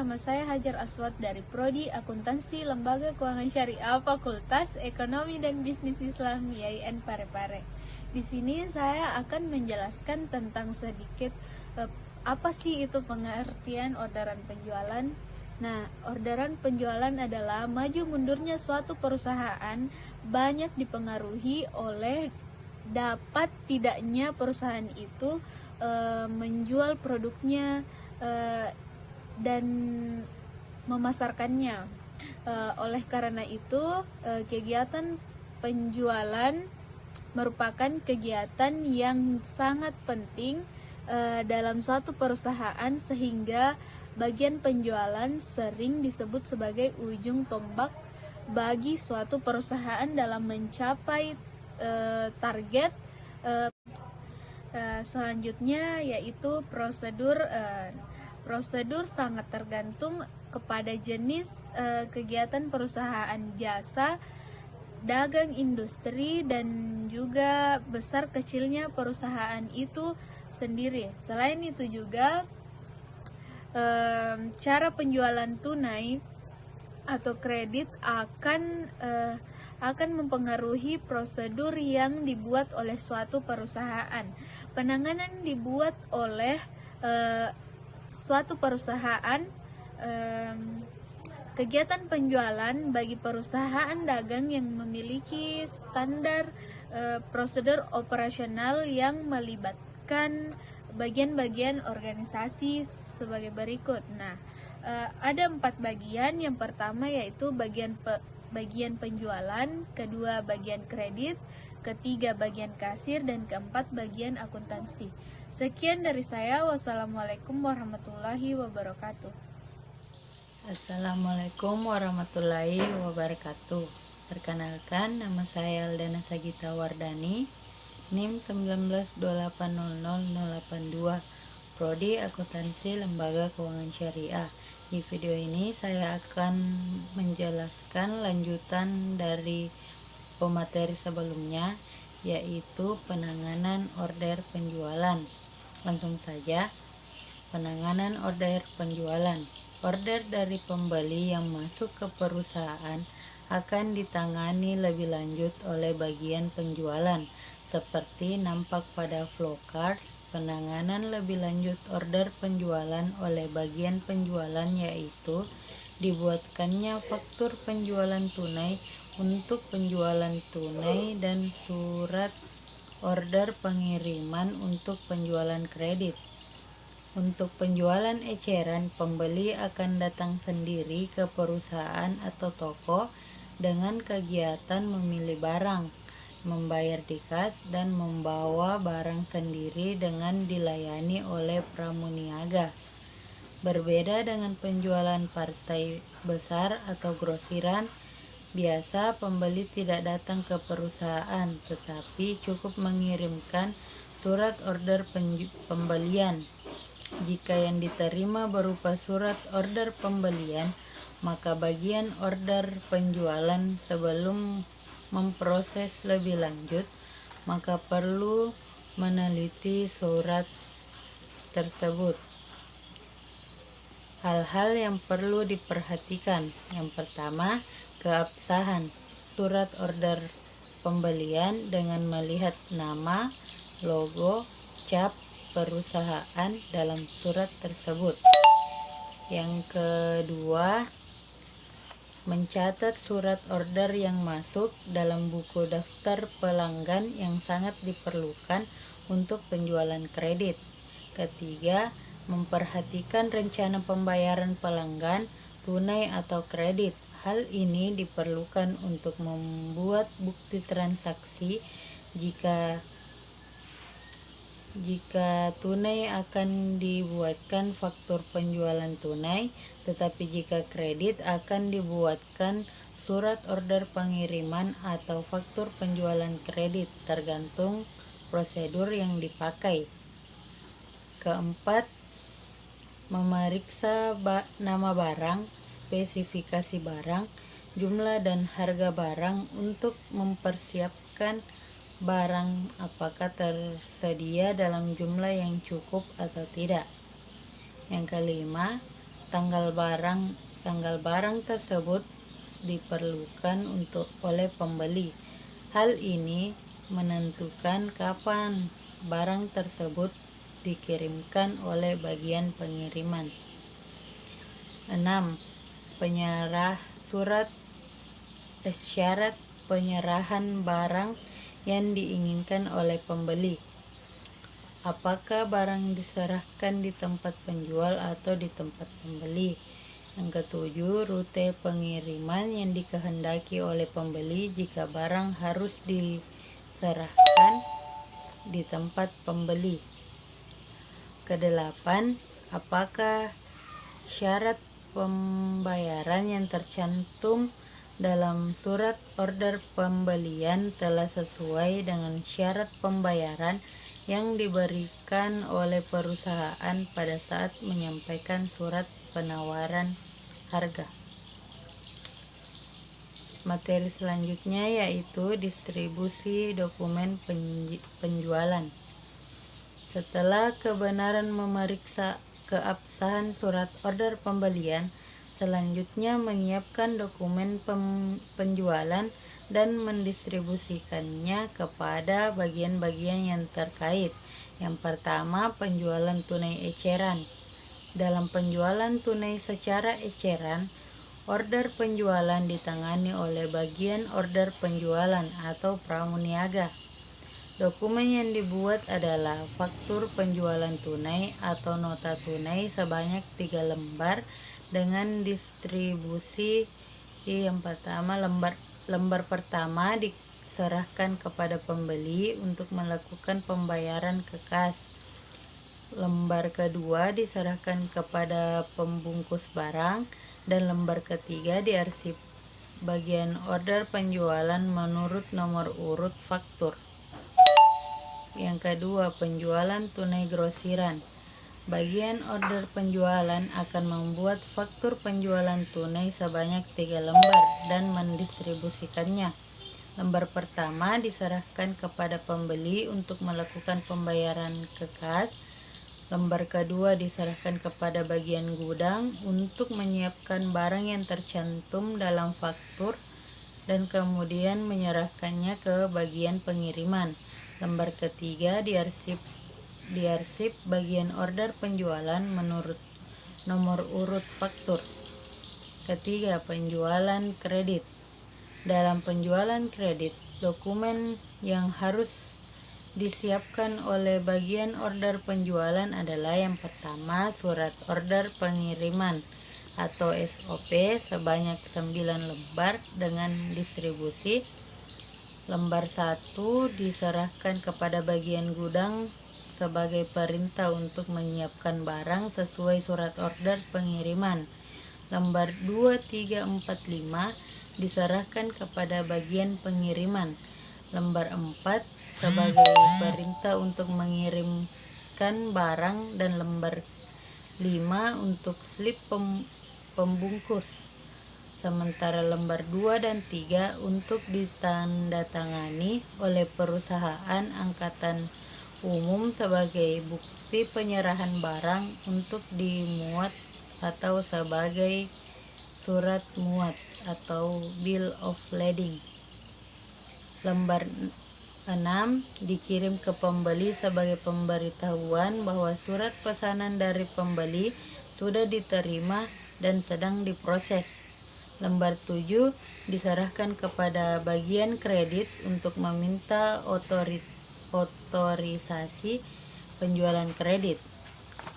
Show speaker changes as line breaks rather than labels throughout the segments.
nama saya Hajar Aswad dari Prodi Akuntansi Lembaga Keuangan Syariah Fakultas Ekonomi dan Bisnis Islam IAIN Parepare. Di sini saya akan menjelaskan tentang sedikit apa sih itu pengertian orderan penjualan. Nah, orderan penjualan adalah maju mundurnya suatu perusahaan banyak dipengaruhi oleh dapat tidaknya perusahaan itu menjual produknya dan memasarkannya. Oleh karena itu, kegiatan penjualan merupakan kegiatan yang sangat penting dalam suatu perusahaan, sehingga bagian penjualan sering disebut sebagai ujung tombak bagi suatu perusahaan dalam mencapai target. Selanjutnya yaitu prosedur. Prosedur sangat tergantung kepada jenis kegiatan perusahaan jasa, dagang, industri, dan juga besar kecilnya perusahaan itu sendiri. Selain itu juga cara penjualan tunai atau kredit akan mempengaruhi prosedur yang dibuat oleh suatu perusahaan. Penanganan dibuat oleh suatu perusahaan. Kegiatan penjualan bagi perusahaan dagang yang memiliki standar prosedur operasional yang melibatkan bagian-bagian organisasi sebagai berikut. Nah, ada 4 bagian. Yang pertama yaitu bagian penjualan, kedua bagian kredit, ketiga bagian kasir, dan keempat bagian akuntansi. Sekian dari saya. Wassalamualaikum warahmatullahi wabarakatuh.
Assalamualaikum warahmatullahi wabarakatuh. Perkenalkan, nama saya Aldana Sagita Wardani, NIM 19280082, Prodi Akuntansi Lembaga Keuangan Syariah. Di video ini saya akan menjelaskan lanjutan dari pemateri sebelumnya, yaitu penanganan order penjualan. Langsung saja, penanganan order penjualan. Order dari pembeli yang masuk ke perusahaan akan ditangani lebih lanjut oleh bagian penjualan, seperti nampak pada flowchart. Penanganan lebih lanjut order penjualan oleh bagian penjualan yaitu dibuatkannya faktur penjualan tunai untuk penjualan tunai dan surat order pengiriman untuk penjualan kredit. Untuk penjualan eceran, pembeli akan datang sendiri ke perusahaan atau toko dengan kegiatan memilih barang, membayar di kas, dan membawa barang sendiri dengan dilayani oleh pramuniaga. Berbeda dengan penjualan partai besar atau grosiran, biasa pembeli tidak datang ke perusahaan, tetapi cukup mengirimkan surat order pembelian. Jika yang diterima berupa surat order pembelian, maka bagian order penjualan sebelum memproses lebih lanjut, maka perlu meneliti surat tersebut. Hal-hal yang perlu diperhatikan. Yang pertama, keabsahan surat order pembelian dengan melihat nama, logo, cap perusahaan dalam surat tersebut. Yang kedua, mencatat surat order yang masuk dalam buku daftar pelanggan yang sangat diperlukan untuk penjualan kredit. Ketiga, memperhatikan rencana pembayaran pelanggan tunai atau kredit. Hal ini diperlukan untuk membuat bukti transaksi. Jika tunai akan dibuatkan faktur penjualan tunai, tetapi jika kredit akan dibuatkan surat order pengiriman atau faktur penjualan kredit, tergantung prosedur yang dipakai. Keempat, memeriksa nama barang, spesifikasi barang, jumlah dan harga barang untuk mempersiapkan barang apakah tersedia dalam jumlah yang cukup atau tidak. Yang kelima, tanggal barang tersebut diperlukan oleh pembeli. Hal ini menentukan kapan barang tersebut dikirimkan oleh bagian pengiriman. 6. Syarat penyerahan barang yang diinginkan oleh pembeli. Apakah barang diserahkan di tempat penjual atau di tempat pembeli? Yang ketujuh, rute pengiriman yang dikehendaki oleh pembeli jika barang harus diserahkan di tempat pembeli. Kedelapan, apakah syarat pembayaran yang tercantum dalam surat order pembelian telah sesuai dengan syarat pembayaran yang diberikan oleh perusahaan pada saat menyampaikan surat penawaran harga. Materi selanjutnya yaitu distribusi dokumen penjualan. Setelah kebenaran memeriksa keabsahan surat order pembelian, selanjutnya menyiapkan dokumen penjualan dan mendistribusikannya kepada bagian-bagian yang terkait. Yang pertama, penjualan tunai eceran. Dalam penjualan tunai secara eceran, order penjualan ditangani oleh bagian order penjualan atau pramuniaga. Dokumen yang dibuat adalah faktur penjualan tunai atau nota tunai sebanyak 3 lembar dengan distribusi. Yang pertama, lembar pertama diserahkan kepada pembeli untuk melakukan pembayaran ke kas. Lembar kedua diserahkan kepada pembungkus barang dan lembar ketiga diarsip bagian order penjualan menurut nomor urut faktur. Yang kedua, penjualan tunai grosiran. Bagian order penjualan akan membuat faktur penjualan tunai sebanyak 3 lembar dan mendistribusikannya. Lembar pertama diserahkan kepada pembeli untuk melakukan pembayaran ke kas. Lembar kedua diserahkan kepada bagian gudang untuk menyiapkan barang yang tercantum dalam faktur dan kemudian menyerahkannya ke bagian pengiriman. Lembar ketiga diarsip bagian order penjualan menurut nomor urut faktur. Ketiga, penjualan kredit. Dalam penjualan kredit, dokumen yang harus disiapkan oleh bagian order penjualan adalah yang pertama, surat order pengiriman atau SOP sebanyak 9 lembar dengan distribusi. Lembar 1 diserahkan kepada bagian gudang sebagai perintah untuk menyiapkan barang sesuai surat order pengiriman. Lembar 2, 3, 4, 5 diserahkan kepada bagian pengiriman. Lembar 4 sebagai perintah untuk mengirimkan barang dan lembar 5 untuk slip pembungkus. Sementara lembar 2 dan 3 untuk ditandatangani oleh perusahaan angkutan umum sebagai bukti penyerahan barang untuk dimuat atau sebagai surat muat atau bill of lading. Lembar 6 dikirim ke pembeli sebagai pemberitahuan bahwa surat pesanan dari pembeli sudah diterima dan sedang diproses. Lembar 7 diserahkan kepada bagian kredit untuk meminta otorisasi penjualan kredit.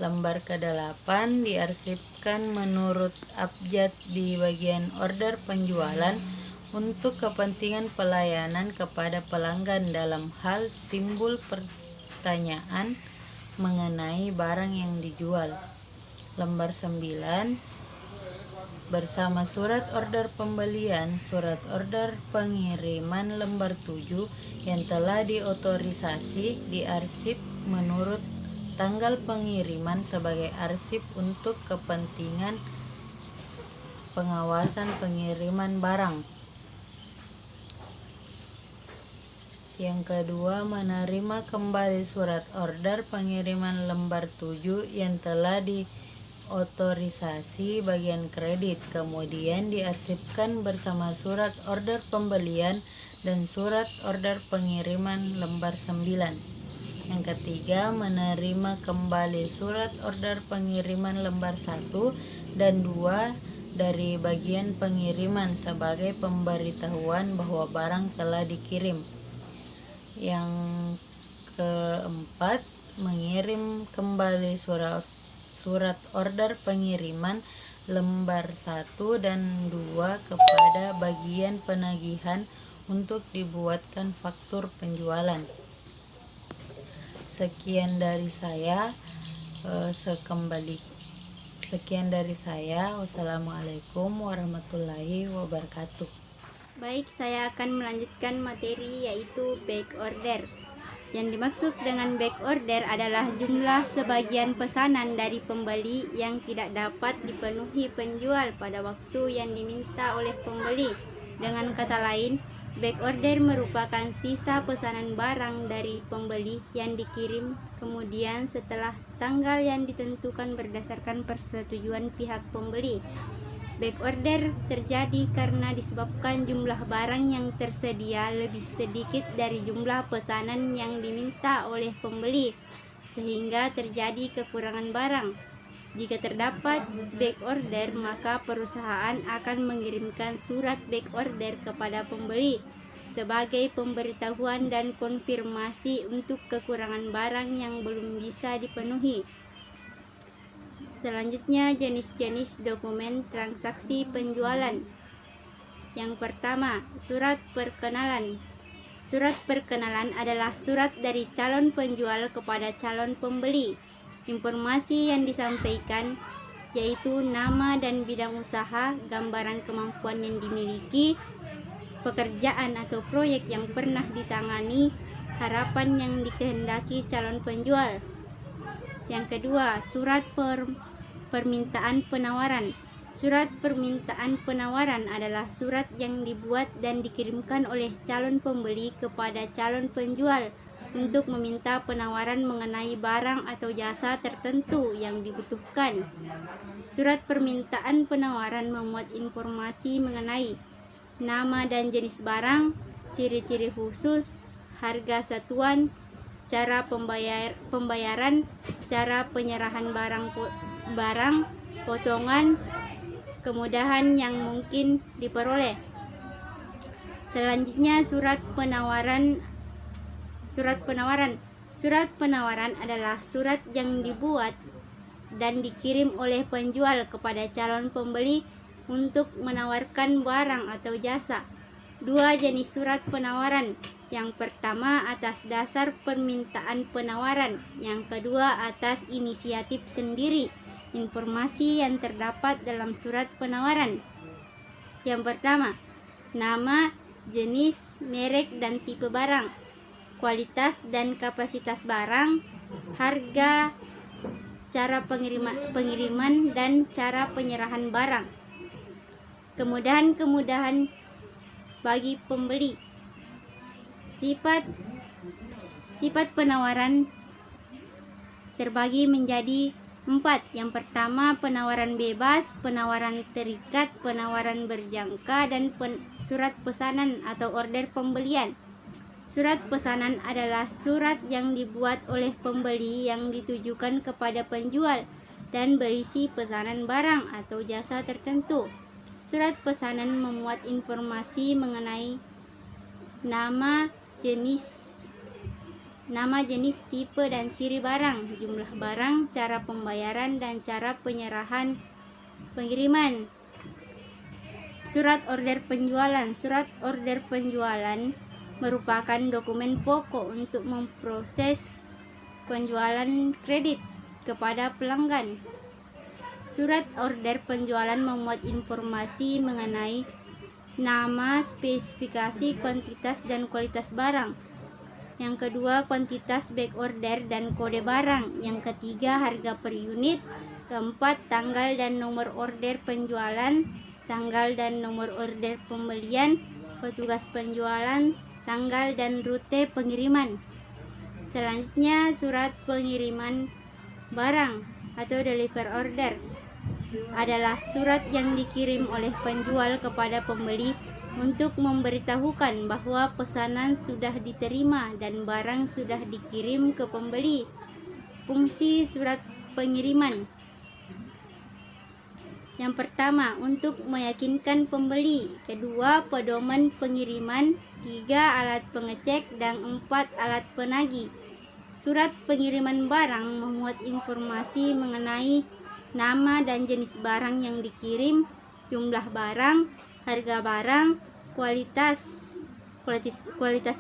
Lembar ke-8 diarsipkan menurut abjad di bagian order penjualan untuk kepentingan pelayanan kepada pelanggan dalam hal timbul pertanyaan mengenai barang yang dijual. Lembar 9 bersama surat order pembelian, surat order pengiriman lembar 7 yang telah diotorisasi diarsip menurut tanggal pengiriman sebagai arsip untuk kepentingan pengawasan pengiriman barang. Yang kedua, menerima kembali surat order pengiriman lembar 7 yang telah otorisasi bagian kredit, kemudian diarsipkan bersama surat order pembelian dan surat order pengiriman lembar 9. Yang ketiga, menerima kembali surat order pengiriman lembar 1 dan 2 dari bagian pengiriman sebagai pemberitahuan bahwa barang telah dikirim. Yang keempat, mengirim kembali surat order pengiriman lembar 1 dan 2 kepada bagian penagihan untuk dibuatkan faktur penjualan. Sekian dari saya. Wassalamualaikum warahmatullahi wabarakatuh.
Baik, saya akan melanjutkan materi yaitu back order. Yang dimaksud dengan back order adalah jumlah sebagian pesanan dari pembeli yang tidak dapat dipenuhi penjual pada waktu yang diminta oleh pembeli. Dengan kata lain, back order merupakan sisa pesanan barang dari pembeli yang dikirim kemudian setelah tanggal yang ditentukan berdasarkan persetujuan pihak pembeli. Back order terjadi karena disebabkan jumlah barang yang tersedia lebih sedikit dari jumlah pesanan yang diminta oleh pembeli, sehingga terjadi kekurangan barang. Jika terdapat back order, maka perusahaan akan mengirimkan surat back order kepada pembeli sebagai pemberitahuan dan konfirmasi untuk kekurangan barang yang belum bisa dipenuhi. Selanjutnya, jenis-jenis dokumen transaksi penjualan. Yang pertama, surat perkenalan. Surat perkenalan adalah surat dari calon penjual kepada calon pembeli. Informasi yang disampaikan yaitu nama dan bidang usaha, gambaran kemampuan yang dimiliki, pekerjaan atau proyek yang pernah ditangani, harapan yang dikehendaki calon penjual. Yang kedua, surat permintaan penawaran. Surat permintaan penawaran adalah surat yang dibuat dan dikirimkan oleh calon pembeli kepada calon penjual untuk meminta penawaran mengenai barang atau jasa tertentu yang dibutuhkan. Surat permintaan penawaran memuat informasi mengenai nama dan jenis barang, ciri-ciri khusus, harga satuan, cara pembayaran, cara penyerahan barang, potongan, kemudahan yang mungkin diperoleh. Selanjutnya, surat penawaran. Surat penawaran adalah surat yang dibuat dan dikirim oleh penjual kepada calon pembeli untuk menawarkan barang atau jasa. Dua jenis surat penawaran. Yang pertama atas dasar permintaan penawaran, yang kedua atas inisiatif sendiri. Informasi yang terdapat dalam surat penawaran. Yang pertama, nama, jenis, merek dan tipe barang, kualitas dan kapasitas barang, harga, cara pengiriman dan cara penyerahan barang. Kemudahan bagi pembeli. Sifat penawaran terbagi menjadi 4. Yang pertama, penawaran bebas, penawaran terikat, penawaran berjangka, dan surat pesanan atau order pembelian. Surat pesanan adalah surat yang dibuat oleh pembeli yang ditujukan kepada penjual dan berisi pesanan barang atau jasa tertentu. Surat pesanan memuat informasi mengenai nama, jenis, tipe dan ciri barang, jumlah barang, cara pembayaran dan cara penyerahan pengiriman. Surat order penjualan. Surat order penjualan merupakan dokumen pokok untuk memproses penjualan kredit kepada pelanggan. Surat order penjualan memuat informasi mengenai nama, spesifikasi, kuantitas dan kualitas barang. Yang kedua, kuantitas back order dan kode barang. Yang ketiga, harga per unit. Keempat, tanggal dan nomor order penjualan, tanggal dan nomor order pembelian, petugas penjualan, tanggal dan rute pengiriman. Selanjutnya, surat pengiriman barang atau deliver order. adalah surat yang dikirim oleh penjual kepada pembeli untuk memberitahukan bahwa pesanan sudah diterima dan barang sudah dikirim ke pembeli. Fungsi surat pengiriman. Yang pertama, untuk meyakinkan pembeli. Kedua, pedoman pengiriman. Tiga, alat pengecek. Dan empat, alat penagih. Surat pengiriman barang memuat informasi mengenai nama dan jenis barang yang dikirim, jumlah barang, harga barang, kualitas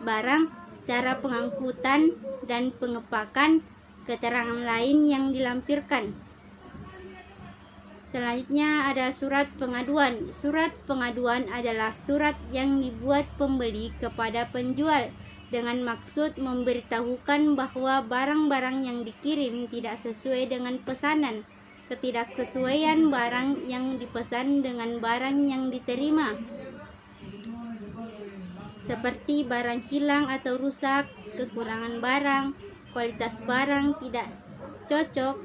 barang, cara pengangkutan dan pengepakan, keterangan lain yang dilampirkan. Selanjutnya ada surat pengaduan. Surat pengaduan adalah surat yang dibuat pembeli kepada penjual dengan maksud memberitahukan bahwa barang-barang yang dikirim tidak sesuai dengan pesanan, ketidaksesuaian barang yang dipesan dengan barang yang diterima, seperti barang hilang atau rusak, kekurangan barang, kualitas barang tidak cocok,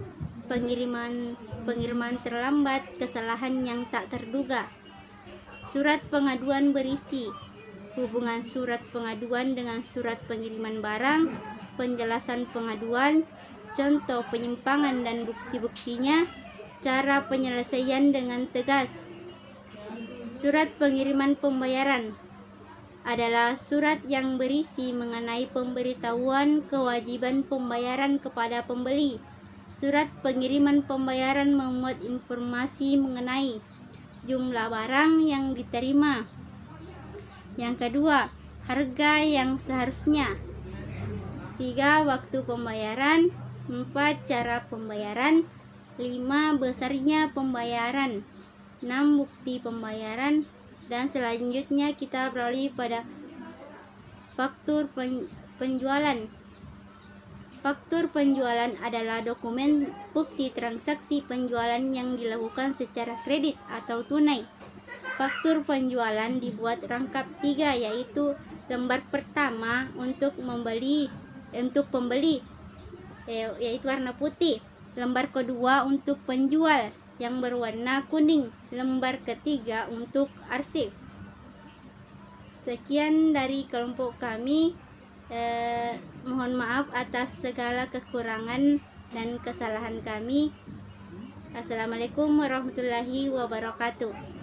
pengiriman terlambat, kesalahan yang tak terduga. Surat pengaduan berisi hubungan surat pengaduan dengan surat pengiriman barang, penjelasan pengaduan, contoh penyimpangan dan bukti-buktinya, cara penyelesaian dengan tegas. Surat pengiriman pembayaran adalah surat yang berisi mengenai pemberitahuan kewajiban pembayaran kepada pembeli. Surat pengiriman pembayaran memuat informasi mengenai jumlah barang yang diterima. Yang kedua, harga yang seharusnya. 3. Waktu pembayaran. 4. Cara pembayaran. 5. Besarnya pembayaran. 6. Bukti pembayaran. Dan selanjutnya kita beralih pada faktur penjualan. Faktur penjualan adalah dokumen bukti transaksi penjualan yang dilakukan secara kredit atau tunai. Faktur penjualan dibuat rangkap 3, yaitu lembar pertama untuk pembeli yaitu warna putih, lembar kedua untuk penjual yang berwarna kuning, lembar ketiga untuk arsip. Sekian dari kelompok kami. Mohon maaf atas segala kekurangan dan kesalahan kami. Assalamualaikum warahmatullahi wabarakatuh.